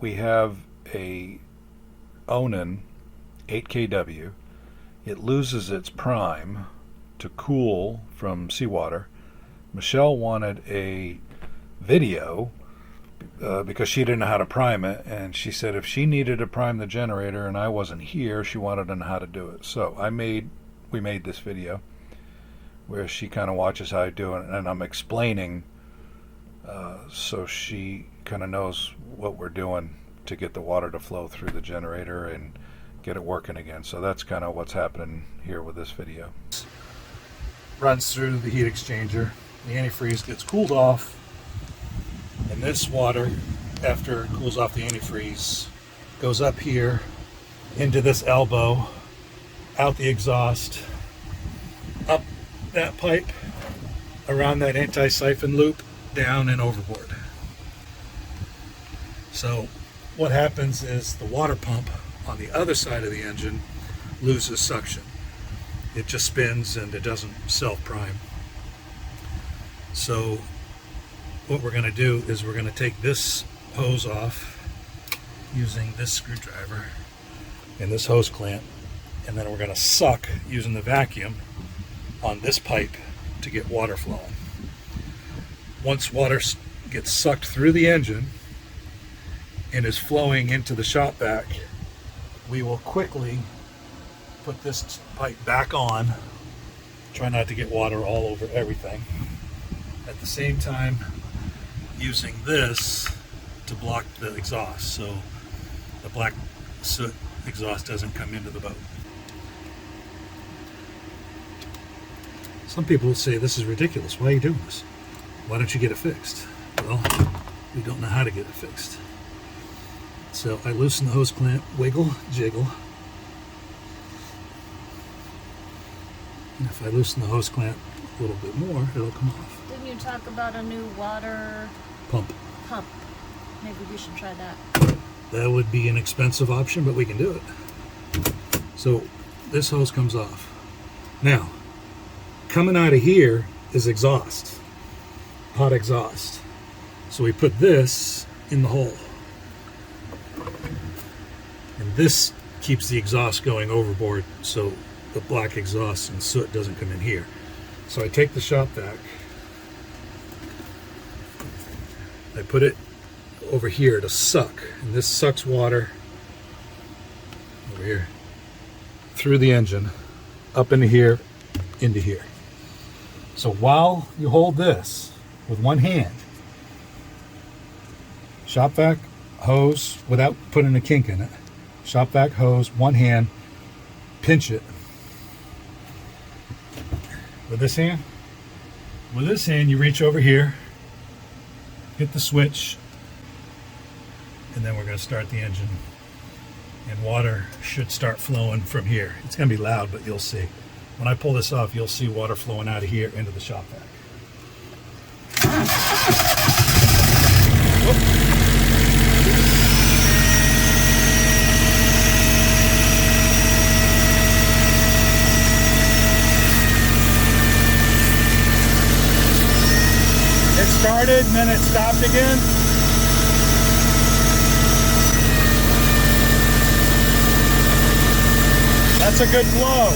we have a Onan 8 kW. It loses its prime to cool from seawater. Michelle wanted a video because she didn't know how to prime it, and she said if she needed to prime the generator and I wasn't here, she wanted to know how to do it. So we made this video where she kind of watches how I do it, and I'm explaining so she kind of knows what we're doing to get the water to flow through the generator and get it working again. So that's kind of what's happening here with this video. Runs through the heat exchanger. The antifreeze gets cooled off, and this water, after it cools off the antifreeze, goes up here into this elbow, out the exhaust, up that pipe, around that anti-siphon loop, down and overboard. So what happens is the water pump on the other side of the engine loses suction. It just spins and it doesn't self-prime. So what we're going to do is we're going to take this hose off using this screwdriver and this hose clamp, and then we're going to suck using the vacuum on this pipe to get water flowing. Once water gets sucked through the engine and is flowing into the shop vac, we will quickly put this pipe back on. Try not to get water all over everything. At the same time, using this to block the exhaust so the black soot exhaust doesn't come into the boat. Some people would say this is ridiculous. Why are you doing this? Why don't you get it fixed? Well, we don't know how to get it fixed. So I loosen the hose clamp, wiggle, jiggle. And if I loosen the hose clamp a little bit more, it'll come off. Didn't you talk about a new water Pump. Maybe we should try that. That would be an expensive option, but we can do it. So this hose comes off. Now, coming out of here is exhaust, hot exhaust. So we put this in the hole. And this keeps the exhaust going overboard so the black exhaust and soot doesn't come in here. So I take the shop vac, I put it over here to suck, and this sucks water over here through the engine up into here, into here. So while you hold this with one hand, shop vac, hose, without putting a kink in it, shop vac, hose, one hand, pinch it. With this hand? With this hand, you reach over here, hit the switch, and then we're going to start the engine. And water should start flowing from here. It's going to be loud, but you'll see. When I pull this off, you'll see water flowing out of here into the shop vac. It started and then it stopped again. That's a good flow.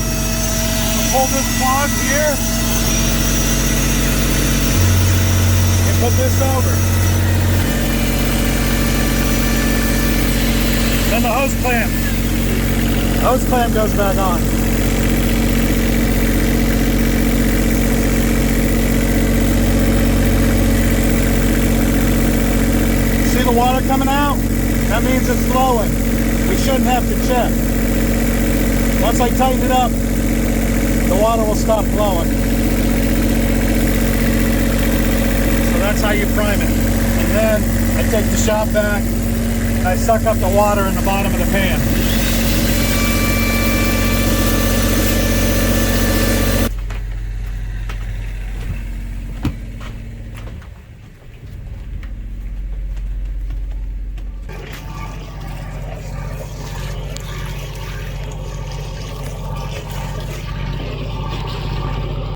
Pull this plug here and put this over. Then the hose clamp. Hose clamp goes back on. See the water coming out? That means it's flowing. We shouldn't have to check. Once I tighten it up, the water will stop flowing. So that's how you prime it. And then I take the shop vac and I suck up the water in the bottom of the pan.